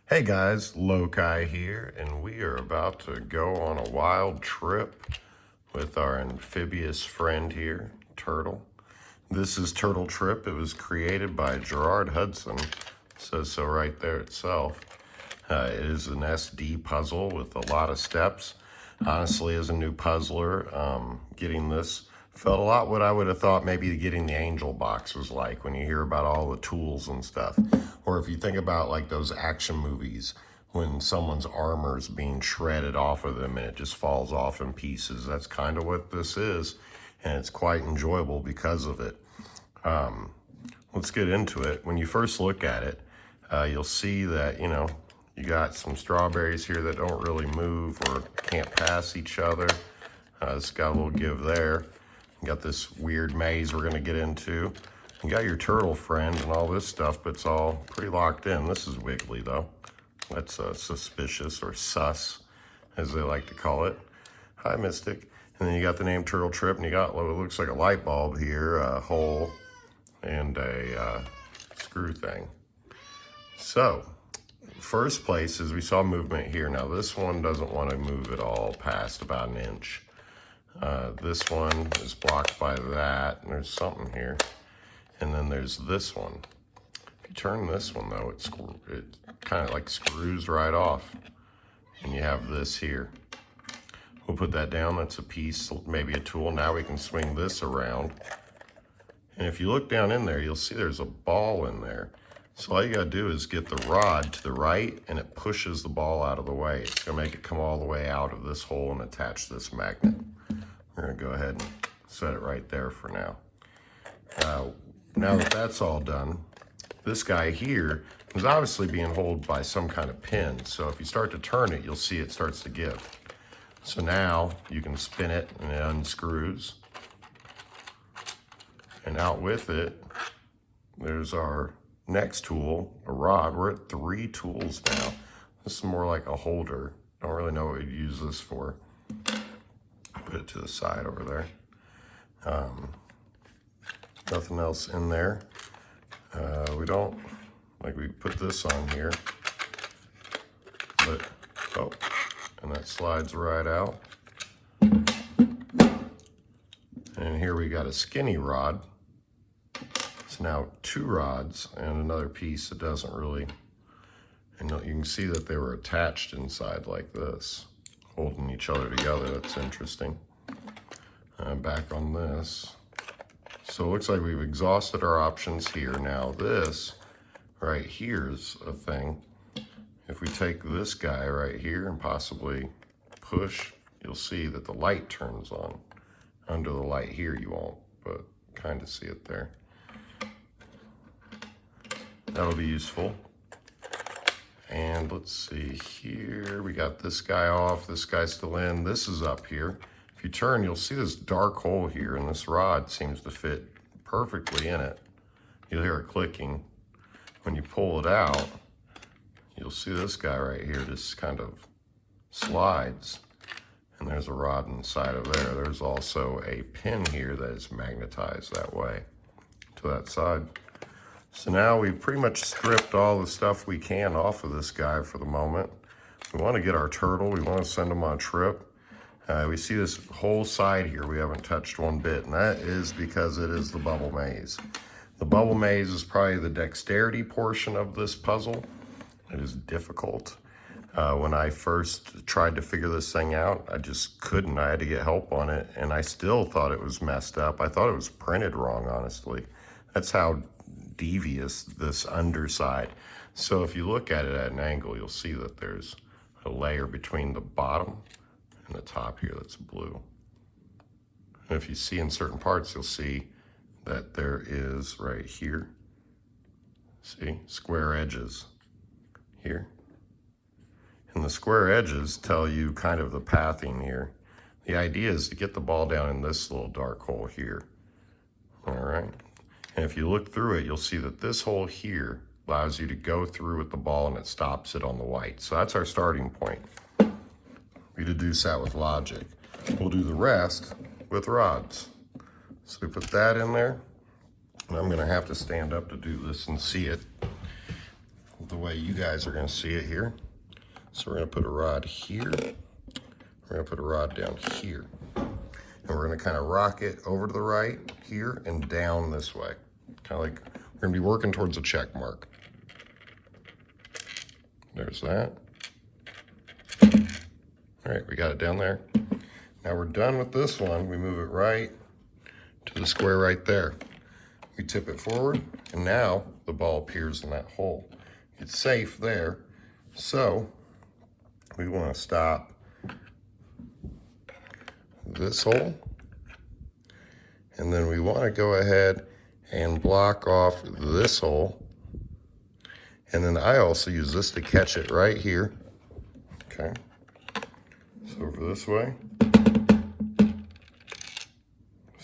Hey guys, Lokai here, and we are about to go on a wild trip with our amphibious friend here, Turtle. This is Turtle Trip. It was created by Gerard Hudson. It says so right there itself. It is an SD puzzle with a lot of steps. Honestly, as a new puzzler, getting this felt a lot what I would have thought maybe getting the Angel box was like when you hear about all the tools and stuff. Or if you think about like those action movies when someone's armor is being shredded off of them and it just falls off in pieces. That's kind of what this is, and it's quite enjoyable because of it. Let's get into it. When you first look at it, you'll see that, you got some strawberries here that don't really move or can't pass each other. It's got a little give there. You got this weird maze we're gonna get into. You got your turtle friend and all this stuff, but it's all pretty locked in. This is wiggly though. That's suspicious, or sus, as they like to call it. Hi, Mystic. And then you got the name Turtle Trip, and you got what looks like a light bulb here, a hole, and a screw thing. So, first place is we saw movement here. Now this one doesn't want to move at all past about an inch. This one is blocked by that, and there's something here. And then there's this one. If you turn this one though, it kind of like screws right off. And you have this here. We'll put that down. That's a piece, maybe a tool. Now we can swing this around. And if you look down in there, you'll see there's a ball in there. So all you gotta do is get the rod to the right, and it pushes the ball out of the way. It's gonna make it come all the way out of this hole and attach this magnet. We're gonna go ahead and set it right there for now. Now that that's all done, this guy here is obviously being held by some kind of pin. So if you start to turn it, you'll see it starts to give. So now you can spin it and it unscrews. And out with it, there's our next tool, a rod. We're at 3 tools now. This is more like a holder. Don't really know what we'd use this for. Put it to the side over there. Nothing else in there. We put this on here, but, and that slides right out. And here we got a skinny rod. It's now 2 rods and another piece that doesn't really, and you can see that they were attached inside like this, holding each other together. That's interesting. Back on this. So it looks like we've exhausted our options here. Now this right here is a thing. If we take this guy right here and possibly push, you'll see that the light turns on. Under the light here you won't, but kind of see it there. That'll be useful. And let's see here, we got this guy off, this guy's still in, this is up here. If you turn, you'll see this dark hole here, and this rod seems to fit perfectly in it. You'll hear it clicking. When you pull it out, you'll see this guy right here just kind of slides, and there's a rod inside of there. There's also a pin here that is magnetized that way to that side. So now we've pretty much stripped all the stuff we can off of this guy for the moment. We want to get our turtle. We want to send him on a trip. We see this whole side here we haven't touched one bit, and that is because it is the bubble maze. The bubble maze is probably the dexterity portion of this puzzle. It is difficult. When I first tried to figure this thing out, I just couldn't. I had to get help on it, and I still thought it was messed up. I thought it was printed wrong, honestly. That's how devious this underside. So if you look at it at an angle, you'll see that there's a layer between the bottom and the top here that's blue. And if you see in certain parts, you'll see that there is right here, see, square edges here. And the square edges tell you kind of the pathing here. The idea is to get the ball down in this little dark hole here. All right. And if you look through it, you'll see that this hole here allows you to go through with the ball, and it stops it on the white. So that's our starting point. We deduce that with logic. We'll do the rest with rods. So we put that in there, and I'm gonna have to stand up to do this and see it. the way you guys are gonna see it here. So we're gonna put a rod here. We're gonna put a rod down here. And we're gonna kind of rock it over to the right here and down this way. Kind of like we're gonna be working towards a check mark. There's that. All right, we got it down there. Now we're done with this one. We move it right to the square right there. We tip it forward, and now the ball appears in that hole. It's safe there. So we want to stop this hole, and then we want to go ahead and block off this hole, and then I also use this to catch it right here. Okay, so over this way,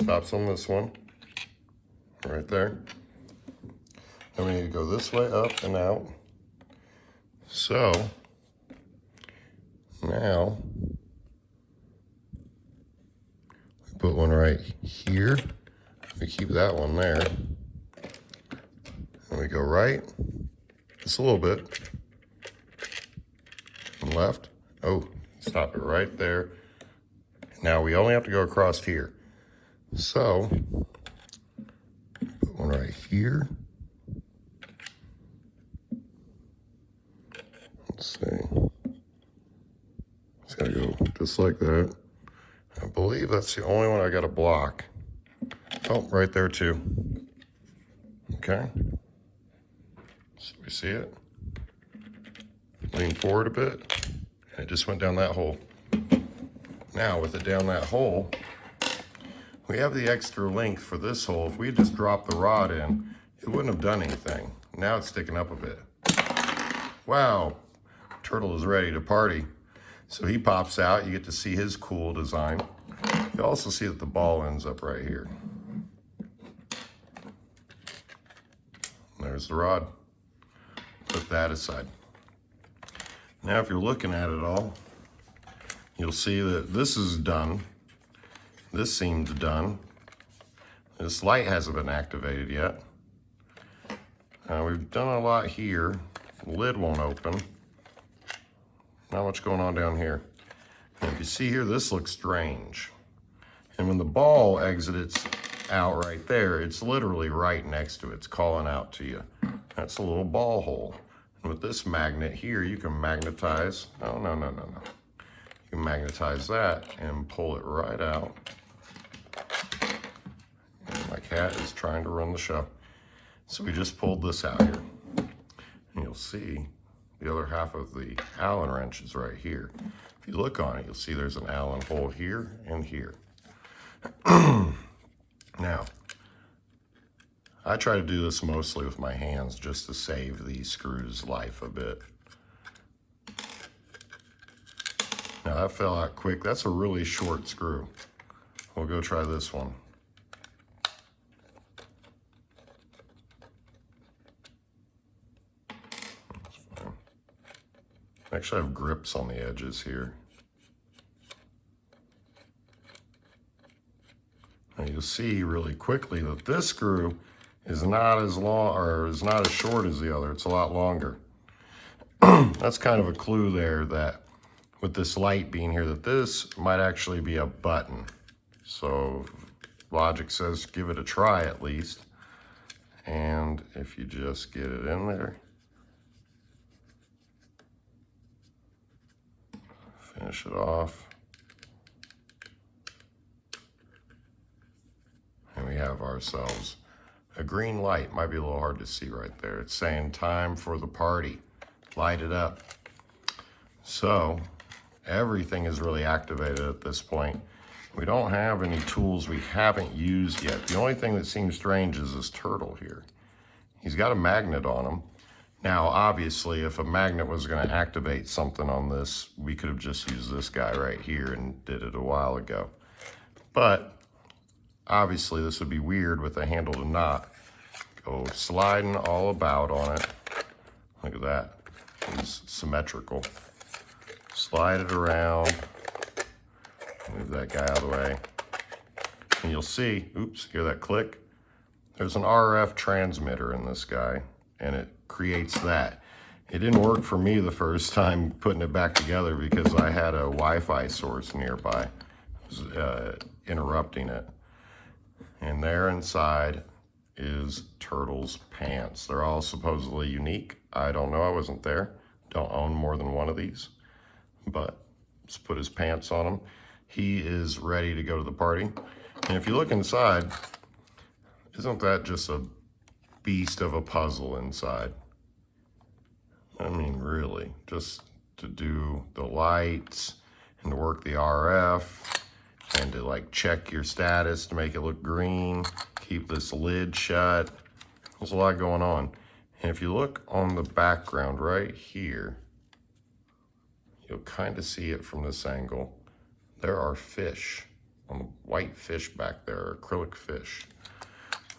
stops on this one right there. Then we need to go this way, up and out. So now we put one right here. We keep that one there. And we go right, just a little bit, and left. Oh, stop it right there. Now we only have to go across here. So put one right here. Let's see. It's gotta go just like that. I believe that's the only one I gotta block. Oh, right there too. Okay. So we see it. Lean forward a bit, and it just went down that hole. Now with it down that hole, we have the extra length for this hole. If we had just dropped the rod in, it wouldn't have done anything. Now it's sticking up a bit. Wow, turtle is ready to party. So he pops out, you get to see his cool design. You also see that the ball ends up right here. There's the rod. Put that aside. Now if you're looking at it all, you'll see that this is done. This seems done. This light hasn't been activated yet. We've done a lot here. The lid won't open. Not much going on down here. And if you see here, this looks strange. And when the ball exits out right there, it's literally right next to it. It's calling out to you. That's a little ball hole. And with this magnet here, you can magnetize. Oh, no. You can magnetize that and pull it right out. And my cat is trying to run the show. So we just pulled this out here. And you'll see the other half of the Allen wrench is right here. If you look on it, you'll see there's an Allen hole here and here. Now, I try to do this mostly with my hands just to save these screws' life a bit. Now that fell out quick. That's a really short screw. We'll go try this one. That's fine. Actually, I have grips on the edges here. Now you'll see really quickly that this screw is not as long or is not as short as the other. It's a lot longer. That's kind of a clue there that with this light being here, that this might actually be a button. So logic says give it a try at least. And if you just get it in there, finish it off. And we have ourselves a green light. Might be a little hard to see right there. It's saying time for the party. Light it up. So everything is really activated at this point. We don't have any tools we haven't used yet. The only thing that seems strange is this turtle here. He's got a magnet on him. Now, obviously, if a magnet was going to activate something on this, we could have just used this guy right here and did it a while ago. But obviously, this would be weird with a handle to knot. Go sliding all about on it. Look at that. It's symmetrical. Slide it around. Move that guy out of the way. And you'll see, oops, hear that click? There's an RF transmitter in this guy, and it creates that. It didn't work for me the first time putting it back together because I had a Wi-Fi source nearby. It was interrupting it. And there inside is Turtle's pants. They're all supposedly unique. I don't know, I wasn't there. Don't own more than one of these. But let's put his pants on him. He is ready to go to the party. And if you look inside, isn't that just a beast of a puzzle inside? I mean, really, just to do the lights and to work the RF and to like check your status to make it look green, keep this lid shut. There's a lot going on. And if you look on the background right here, you'll kind of see it from this angle. There are fish, on the white fish back there, acrylic fish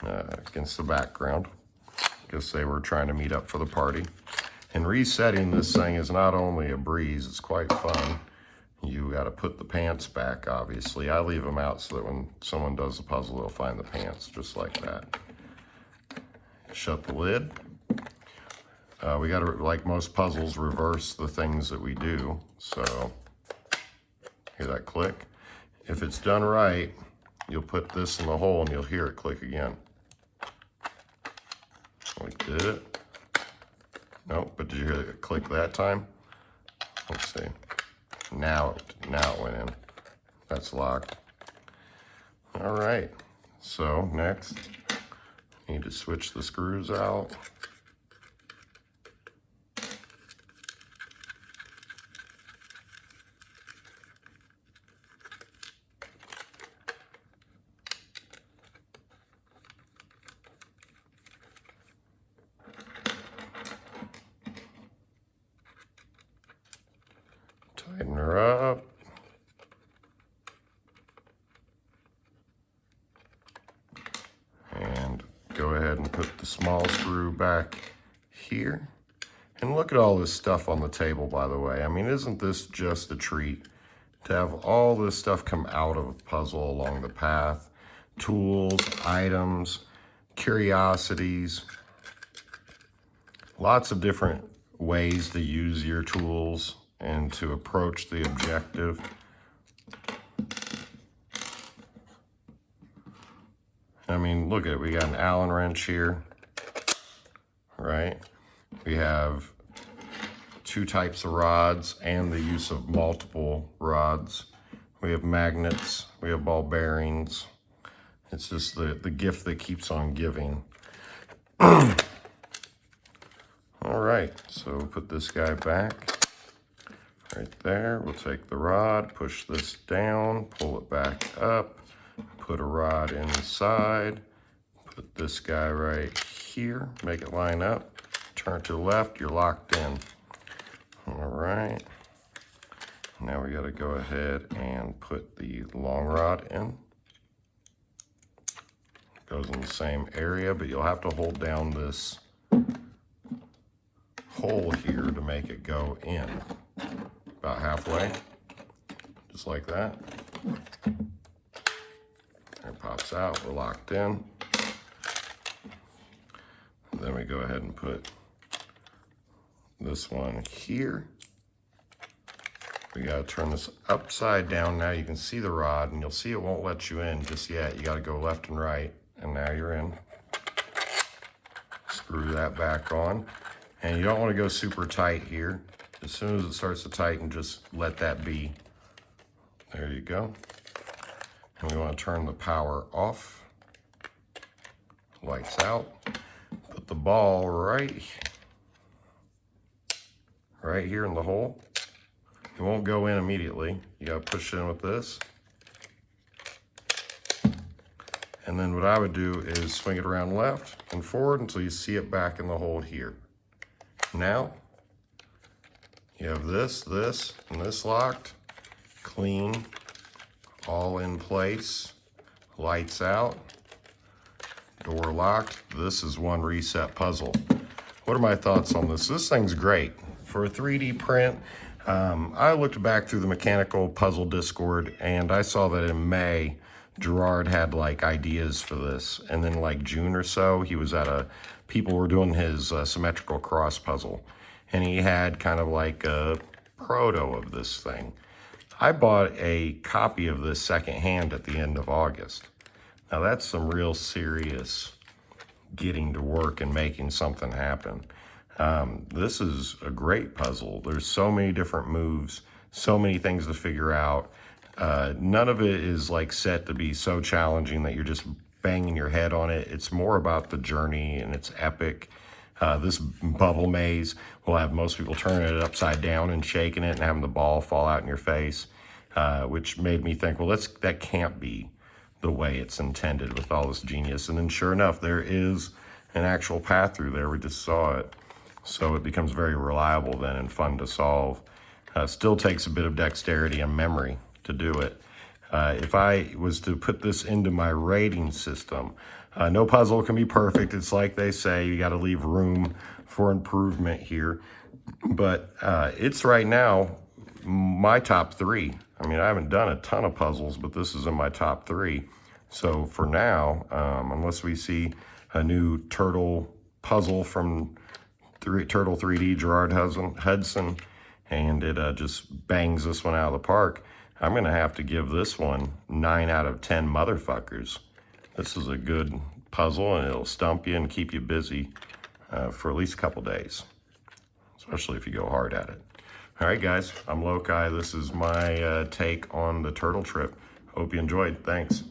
against the background. Guess they were trying to meet up for the party. And resetting this thing is not only a breeze, it's quite fun. You got to put the pants back, obviously. I leave them out so that when someone does the puzzle, they'll find the pants, just like that. Shut the lid. We got to, like most puzzles, reverse the things that we do. So, hear that click? If it's done right, you'll put this in the hole and you'll hear it click again. We did it. Nope, but did you hear it click that time? Let's see. Now it went in. That's locked. All right, so next, need to switch the screws out. Tighten her up. And go ahead and put the small screw back here. And look at all this stuff on the table, by the way. I mean, isn't this just a treat to have all this stuff come out of a puzzle along the path? Tools, items, curiosities, lots of different ways to use your tools and to approach the objective. I mean, look at it. We got an Allen wrench here, right? We have 2 types of rods and the use of multiple rods. We have magnets, we have ball bearings. It's just the gift that keeps on giving. All right, so put this guy back. Right there, we'll take the rod, push this down, pull it back up, put a rod inside, put this guy right here, make it line up, turn to the left, you're locked in. All right, now we gotta go ahead and put the long rod in. Goes in the same area, but you'll have to hold down this hole here to make it go in. About halfway, just like that. It pops out, we're locked in. And then we go ahead and put this one here. We gotta turn this upside down now. You can see the rod and you'll see it won't let you in just yet. You gotta go left and right, and now you're in. Screw that back on. And you don't wanna go super tight here. As soon as it starts to tighten, just let that be. There you go. And we want to turn the power off. Lights out. Put the ball right here in the hole. It won't go in immediately. You got to push it in with this. And then what I would do is swing it around left and forward until you see it back in the hole here. Now, you have this, and this locked, clean, all in place, lights out, door locked. This is one reset puzzle. What are my thoughts on this? This thing's great. For a 3D print, I looked back through the Mechanical Puzzle Discord and I saw that in May, Gerard had like ideas for this. And then like June or so, he was at people were doing his symmetrical cross puzzle. and he had kind of like a proto of this thing. I bought a copy of this secondhand at the end of August. Now that's some real serious getting to work and making something happen. This is a great puzzle. There's so many different moves, so many things to figure out. None of it is like set to be so challenging that you're just banging your head on it. It's more about the journey, and it's epic. This bubble maze will have most people turning it upside down and shaking it and having the ball fall out in your face, which made me think, well, that can't be the way it's intended with all this genius. And then sure enough, there is an actual path through there. We just saw it. So it becomes very reliable then and fun to solve. Still takes a bit of dexterity and memory to do it. If I was to put this into my rating system, no puzzle can be perfect. It's like they say, you got to leave room for improvement here. But it's right now my top 3. I mean, I haven't done a ton of puzzles, but this is in my top 3. So for now, unless we see a new turtle puzzle from Turtle 3D, Gerard Hudson, and it just bangs this one out of the park, I'm going to have to give this one 9 out of 10 motherfuckers. This is a good puzzle, and it'll stump you and keep you busy for at least a couple days, especially if you go hard at it. All right, guys, I'm Lokai. This is my take on the turtle trip. Hope you enjoyed. Thanks.